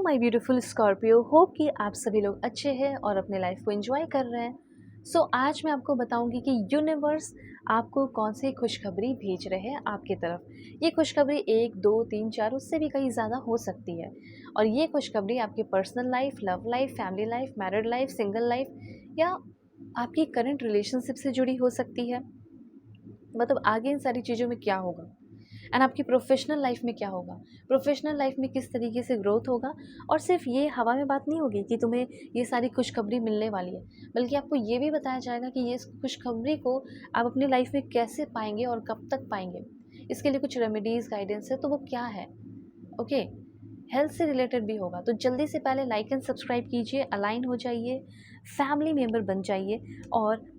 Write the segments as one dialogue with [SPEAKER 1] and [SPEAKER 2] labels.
[SPEAKER 1] My beautiful Scorpio, hope कि आप सभी लोग अच्छे हैं और अपने लाइफ को एंजॉय कर रहे हैं। आज मैं आपको बताऊंगी कि यूनिवर्स आपको कौन सी खुशखबरी भेज रहे हैं आपकी तरफ। ये खुशखबरी 1 2 3 4 उससे भी कहीं ज़्यादा हो सकती है। और ये खुशखबरी आपकी personal life, love life, family life, married life, single life या आपकी करंट रिलेशनशिप से जुड़ी हो सकती है। मतलब आगे इन सारी चीज़ों में क्या होगा एंड आपकी प्रोफेशनल लाइफ में क्या होगा, प्रोफेशनल लाइफ में किस तरीके से ग्रोथ होगा। और सिर्फ ये हवा में बात नहीं होगी कि तुम्हें ये सारी खुशखबरी मिलने वाली है, बल्कि आपको ये भी बताया जाएगा कि ये खुशखबरी को आप अपनी लाइफ में कैसे पाएंगे और कब तक पाएंगे। इसके लिए कुछ रेमेडीज़ गाइडेंस है, तो वो क्या है। ओके, हेल्थ से रिलेटेड भी होगा। तो जल्दी से पहले लाइक एंड सब्सक्राइब कीजिए, अलाइन हो जाइए, फैमिली मेम्बर बन जाइए। और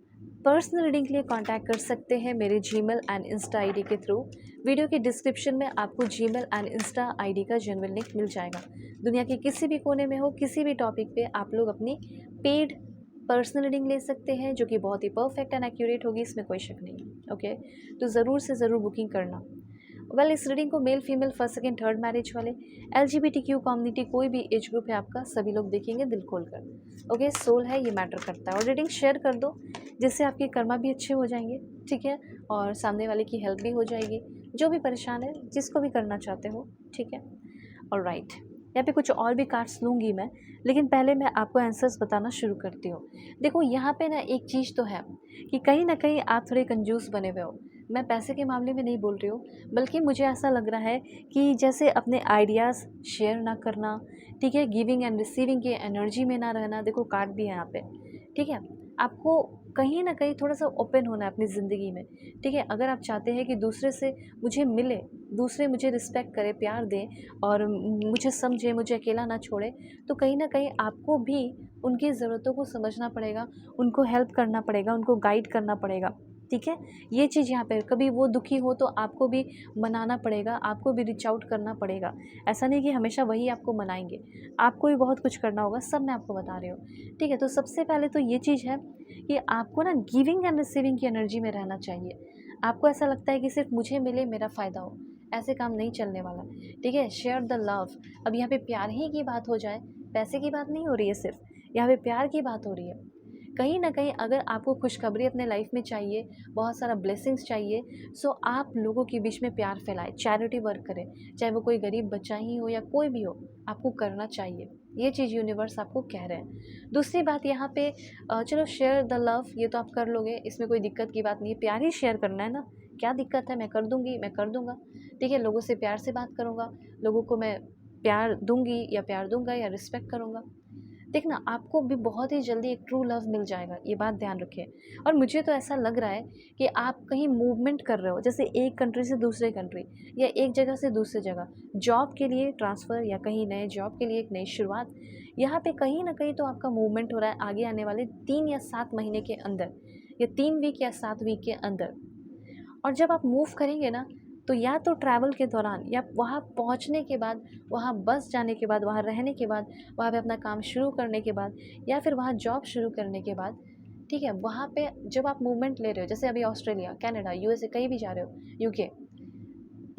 [SPEAKER 1] पर्सनल रीडिंग के लिए कांटेक्ट कर सकते हैं मेरे जीमेल एंड इंस्टा आईडी के थ्रू। वीडियो के डिस्क्रिप्शन में आपको जीमेल एंड इंस्टा आईडी का जेन्युइन लिंक मिल जाएगा। दुनिया के किसी भी कोने में हो, किसी भी टॉपिक पे आप लोग अपनी पेड पर्सनल रीडिंग ले सकते हैं, जो कि बहुत ही परफेक्ट एंड एक्यूरेट होगी, इसमें कोई शक नहीं है। ओके, तो ज़रूर से ज़रूर बुकिंग करना। इस रीडिंग को male female, first second third marriage वाले, LGBTQ कम्युनिटी, कोई भी एज ग्रुप है आपका, सभी लोग देखेंगे दिल खोल कर। ओके, सोल है, ये मैटर करता है। और रीडिंग शेयर कर दो, जिससे आपके कर्मा भी अच्छे हो जाएंगे, ठीक है, और सामने वाले की हेल्प भी हो जाएगी। जो भी परेशान है, जिसको भी करना चाहते हो, ठीक है। और राइट, यहाँ पे कुछ और भी कार्ड्स लूँगी मैं, लेकिन पहले मैं आपको आंसर्स बताना शुरू करती हूँ। देखो यहाँ पे ना एक चीज़ तो है कि कहीं ना कहीं आप थोड़े कंजूस बने हुए हो। मैं पैसे के मामले में नहीं बोल रही हूँ, बल्कि मुझे ऐसा लग रहा है कि जैसे अपने आइडियाज़ शेयर ना करना, ठीक है, गिविंग एंड रिसीविंग की एनर्जी में ना रहना। देखो कार्ड भी है यहाँ पे, ठीक है। आपको कहीं ना कहीं थोड़ा सा ओपन होना है अपनी ज़िंदगी में, ठीक है। अगर आप चाहते हैं कि दूसरे से मुझे मिले, दूसरे मुझे रिस्पेक्ट करे, प्यार दें और मुझे समझे, मुझे अकेला ना छोड़े, तो कहीं ना कहीं आपको भी उनकी ज़रूरतों को समझना पड़ेगा, उनको हेल्प करना पड़ेगा, उनको गाइड करना पड़ेगा, ठीक है। ये चीज़ यहाँ पे, कभी वो दुखी हो तो आपको भी मनाना पड़ेगा, आपको भी रीच आउट करना पड़ेगा। ऐसा नहीं कि हमेशा वही आपको मनाएंगे, आपको भी बहुत कुछ करना होगा। सब मैं आपको बता रही हूँ, ठीक है। तो सबसे पहले तो ये चीज़ है कि आपको ना गिविंग एंड रिसीविंग की एनर्जी में रहना चाहिए। आपको ऐसा लगता है कि सिर्फ मुझे मिले, मेरा फ़ायदा हो, ऐसे काम नहीं चलने वाला, ठीक है। Share the love. अब यहाँ पे प्यार ही की बात हो जाए, पैसे की बात नहीं हो रही है, सिर्फ यहाँ पे प्यार की बात हो रही है। कहीं ना कहीं अगर आपको खुशखबरी अपने लाइफ में चाहिए, बहुत सारा ब्लेसिंग्स चाहिए, सो आप लोगों के बीच में प्यार फैलाए, चैरिटी वर्क करें, चाहे वो कोई गरीब बच्चा ही हो या कोई भी हो, आपको करना चाहिए। ये चीज़ यूनिवर्स आपको कह रहे हैं। दूसरी बात यहाँ पे, चलो शेयर द लव, ये तो आप कर लोगे, इसमें कोई दिक्कत की बात नहीं है। प्यार ही शेयर करना है ना, क्या दिक्कत है, मैं कर दूँगी, मैं कर दूँगा, ठीक है। लोगों से प्यार से बात करूँगा, लोगों को मैं प्यार दूँगी या प्यार दूँगा या रिस्पेक्ट करूँगा। देखना, आपको भी बहुत ही जल्दी एक ट्रू लव मिल जाएगा, ये बात ध्यान रखें। और मुझे तो ऐसा लग रहा है कि आप कहीं मूवमेंट कर रहे हो, जैसे एक कंट्री से दूसरे कंट्री या एक जगह से दूसरी जगह, जॉब के लिए ट्रांसफ़र या कहीं नए जॉब के लिए एक नई शुरुआत। यहाँ पे कहीं ना कहीं तो आपका मूवमेंट हो रहा है आगे आने वाले 3 या 7 महीने के अंदर, या 3 वीक या 7 वीक के अंदर। और जब आप मूव करेंगे ना, तो या तो ट्रैवल के दौरान, या वहाँ पहुँचने के बाद, वहाँ बस जाने के बाद, वहाँ रहने के बाद, वहाँ पे अपना काम शुरू करने के बाद, या फिर वहाँ जॉब शुरू करने के बाद, ठीक है। वहाँ पे जब आप मूवमेंट ले रहे हो, जैसे अभी ऑस्ट्रेलिया, कनाडा, USA कहीं भी जा रहे हो, UK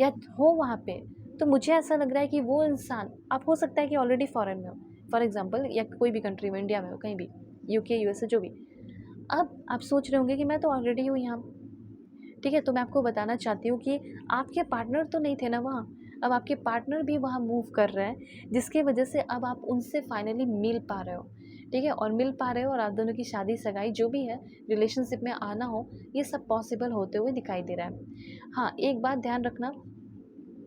[SPEAKER 1] या हो वहाँ पे, तो मुझे ऐसा लग रहा है कि वो इंसान, आप हो सकता है कि ऑलरेडी फॉरेन में हो, फॉर एग्जांपल, या कोई भी कंट्री में, इंडिया में हो, कहीं भी, UK USA जो भी। अब आप सोच रहे होंगे कि मैं तो ऑलरेडी हूँ यहाँ, ठीक है। तो मैं आपको बताना चाहती हूँ कि आपके पार्टनर तो नहीं थे ना वहाँ, अब आपके पार्टनर भी वहाँ मूव कर रहे हैं, जिसके वजह से अब आप उनसे फाइनली मिल पा रहे हो, ठीक है। और मिल पा रहे हो, और आप दोनों की शादी सगाई जो भी है, रिलेशनशिप में आना हो, ये सब पॉसिबल होते हुए दिखाई दे रहा है। हाँ, एक बात ध्यान रखना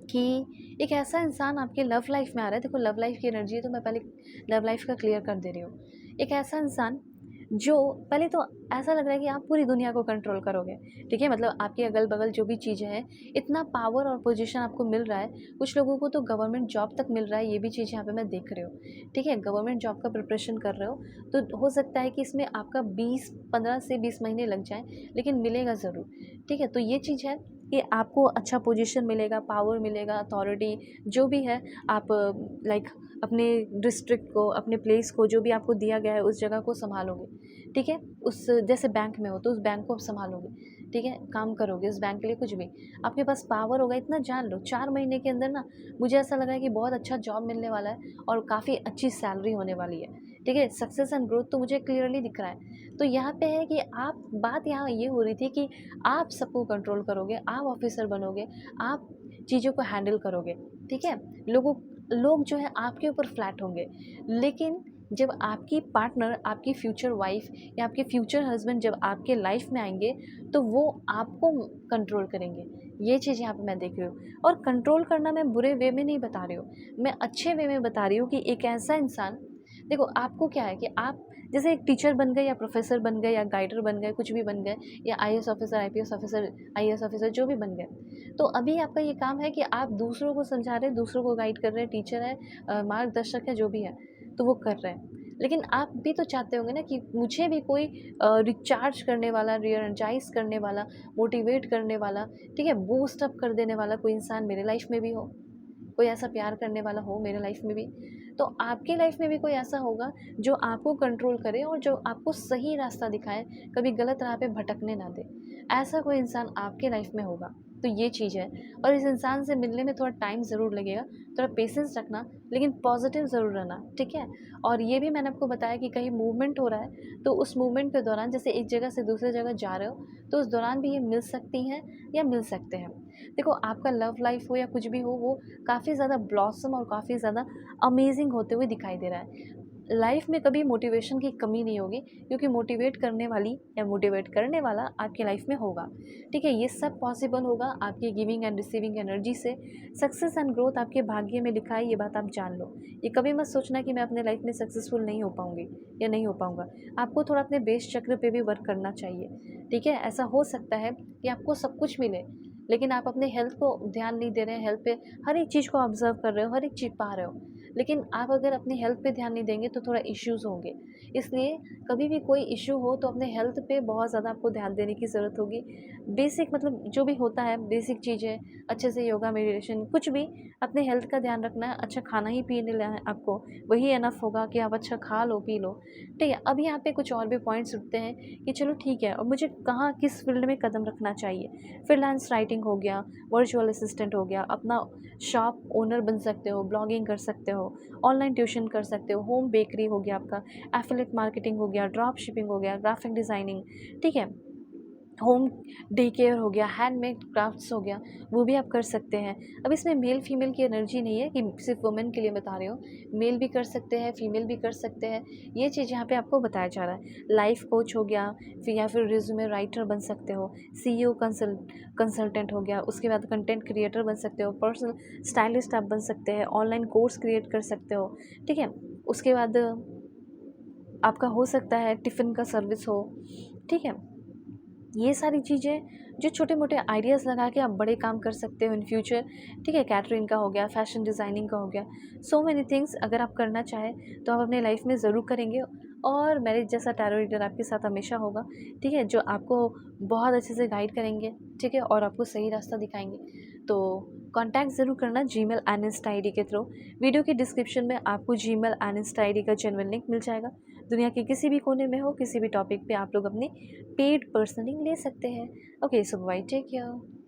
[SPEAKER 1] कि एक ऐसा इंसान आपके लव लाइफ में आ रहा है। देखो, लव लाइफ की एनर्जी है, तो मैं पहले लव लाइफ का क्लियर कर दे रही हूँ। एक ऐसा इंसान जो, पहले तो ऐसा लग रहा है कि आप पूरी दुनिया को कंट्रोल करोगे, ठीक है। मतलब आपके अगल बगल जो भी चीज़ें हैं, इतना पावर और पोजीशन आपको मिल रहा है। कुछ लोगों को तो गवर्नमेंट जॉब तक मिल रहा है, ये भी चीज़ यहाँ पे मैं देख रही हूँ, ठीक है। गवर्नमेंट जॉब का प्रिपरेशन कर रहे हो, तो हो सकता है कि इसमें आपका 15 से 20 महीने लग जाएँ, लेकिन मिलेगा ज़रूर, ठीक है। तो ये चीज़ है कि आपको अच्छा पोजीशन मिलेगा, पावर मिलेगा, अथॉरिटी जो भी है, आप लाइक अपने डिस्ट्रिक्ट को, अपने प्लेस को, जो भी आपको दिया गया है, उस जगह को संभालोगे, ठीक है। उस जैसे बैंक में हो तो उस बैंक को आप संभालोगे, ठीक है, काम करोगे उस बैंक के लिए, कुछ भी आपके पास पावर होगा, इतना जान लो 4 महीने के अंदर ना मुझे ऐसा लगा है कि बहुत अच्छा जॉब मिलने वाला है और काफ़ी अच्छी सैलरी होने वाली है। ठीक है, सक्सेस एंड ग्रोथ तो मुझे क्लियरली दिख रहा है। तो यहाँ पे है कि आप, बात यहाँ ये हो रही थी कि आप सबको कंट्रोल करोगे, आप ऑफिसर बनोगे, आप चीज़ों को हैंडल करोगे। ठीक है, लोग जो है आपके ऊपर फ्लैट होंगे। लेकिन जब आपकी पार्टनर, आपकी फ्यूचर वाइफ या आपके फ्यूचर हस्बैंड जब आपके लाइफ में आएंगे तो वो आपको कंट्रोल करेंगे। ये चीज़ यहाँ पे मैं देख रही हूँ। और कंट्रोल करना मैं बुरे वे में नहीं बता रही हूँ, मैं अच्छे वे में बता रही हूँ कि एक ऐसा इंसान, देखो आपको क्या है कि आप जैसे एक टीचर बन गए या प्रोफेसर बन गए या गाइडर बन गए, कुछ भी बन गए, या IAS officer, IPS officer, IAS officer जो भी बन गए, तो अभी आपका ये काम है कि आप दूसरों को समझा रहे हैं, दूसरों को गाइड कर रहे हैं, टीचर है, मार्गदर्शक है, जो भी है, तो वो कर रहे हैं। लेकिन आप भी तो चाहते होंगे ना कि मुझे भी कोई रिचार्ज करने वाला, रीएनर्जाइज करने वाला, मोटिवेट करने वाला, ठीक है, बूस्ट अप कर देने वाला कोई इंसान मेरे लाइफ में भी हो, कोई ऐसा प्यार करने वाला हो मेरे लाइफ में भी। तो आपकी लाइफ में भी कोई ऐसा होगा जो आपको कंट्रोल करे और जो आपको सही रास्ता दिखाए, कभी गलत राह पे भटकने ना दे। ऐसा कोई इंसान आपके लाइफ में होगा। तो ये चीज़ है। और इस इंसान से मिलने में थोड़ा टाइम ज़रूर लगेगा, थोड़ा पेशेंस रखना, लेकिन पॉजिटिव ज़रूर रहना, ठीक है। और ये भी मैंने आपको बताया कि कहीं मूवमेंट हो रहा है तो उस मूवमेंट के दौरान, जैसे एक जगह से दूसरी जगह जा रहे हो, तो उस दौरान भी ये मिल सकती हैं या मिल सकते हैं। देखो आपका लव लाइफ हो या कुछ भी हो, वो काफ़ी ज़्यादा ब्लॉसम और काफ़ी ज़्यादा अमेजिंग होते हुए दिखाई दे रहा है। लाइफ में कभी मोटिवेशन की कमी नहीं होगी, क्योंकि मोटिवेट करने वाली या मोटिवेट करने वाला आपकी लाइफ में होगा। ठीक है, ये सब पॉसिबल होगा आपकी गिविंग एंड रिसीविंग एनर्जी से। सक्सेस एंड ग्रोथ आपके भाग्य में लिखा है, ये बात आप जान लो। ये कभी मत सोचना कि मैं अपने लाइफ में सक्सेसफुल नहीं हो पाऊंगी या नहीं हो पाऊंगा। आपको थोड़ा अपने बेस चक्र पे भी वर्क करना चाहिए। ठीक है, ऐसा हो सकता है कि आपको सब कुछ मिले, लेकिन आप अपने हेल्थ को ध्यान नहीं दे रहे हैं, हेल्थ पे हर एक चीज़ को ऑब्जर्व कर रहे हो, हर एक चीज़ पा रहे हो, लेकिन आप अगर अपनी हेल्थ पे ध्यान नहीं देंगे तो थोड़ा इश्यूज़ होंगे। इसलिए कभी भी कोई इश्यू हो तो अपने हेल्थ पे बहुत ज़्यादा आपको ध्यान देने की ज़रूरत होगी। बेसिक मतलब जो भी होता है, बेसिक चीज़ें, अच्छे से योगा, मेडिटेशन, कुछ भी, अपने हेल्थ का ध्यान रखना है। अच्छा खाना ही पीने लेना है आपको, वही इनफ होगा कि आप अच्छा खा लो, पी लो। ठीक है, अब यहाँ पे कुछ और भी पॉइंट्स उठते हैं कि चलो ठीक है, और मुझे कहाँ किस फील्ड में कदम रखना चाहिए। फ्रीलांस राइटिंग हो गया, वर्चुअल असिस्टेंट हो गया, अपना शॉप ओनर बन सकते हो, ब्लॉगिंग कर सकते हो, ऑनलाइन ट्यूशन कर सकते हो, होम बेकरी हो गया आपका, एफिलिएट मार्केटिंग हो गया, ड्रॉप शिपिंग हो गया, ग्राफिक डिज़ाइनिंग, ठीक है, होम डे केयर हो गया, हैंडमेड क्राफ्ट्स हो गया, वो भी आप कर सकते हैं। अब इसमें मेल फीमेल की एनर्जी नहीं है कि सिर्फ वुमेन के लिए बता रही हूँ, मेल भी कर सकते हैं, फीमेल भी कर सकते हैं। ये चीज़ यहाँ पे आपको बताया जा रहा है। लाइफ कोच हो गया, फिर या फिर रिज्यूमे राइटर बन सकते हो, सीईओ कंसल्टेंट हो गया, उसके बाद कंटेंट क्रिएटर बन सकते हो, पर्सनल स्टाइलिस्ट आप बन सकते हैं, ऑनलाइन कोर्स क्रिएट कर सकते हो, ठीक है। उसके बाद आपका हो सकता है टिफ़िन का सर्विस हो, ठीक है। ये सारी चीज़ें जो छोटे मोटे आइडियाज़ लगा के आप बड़े काम कर सकते हो इन फ्यूचर, ठीक है। कैटरिंग का हो गया, फैशन डिज़ाइनिंग का हो गया, सो मैनी थिंग्स अगर आप करना चाहें तो आप अपने लाइफ में ज़रूर करेंगे। और मेरे जैसा टैरो रीडर आपके साथ हमेशा होगा, ठीक है, जो आपको बहुत अच्छे से गाइड करेंगे, ठीक है, और आपको सही रास्ता दिखाएंगे। तो कॉन्टैक्ट ज़रूर करना Gmail and Insta I D के थ्रू। वीडियो की डिस्क्रिप्शन में आपको Gmail and Insta I D का जेन्युइन लिंक मिल जाएगा। दुनिया के किसी भी कोने में हो, किसी भी टॉपिक पे आप लोग अपनी पेड पर्सनली ले सकते हैं। ओके, सो बाय, टेक केयर।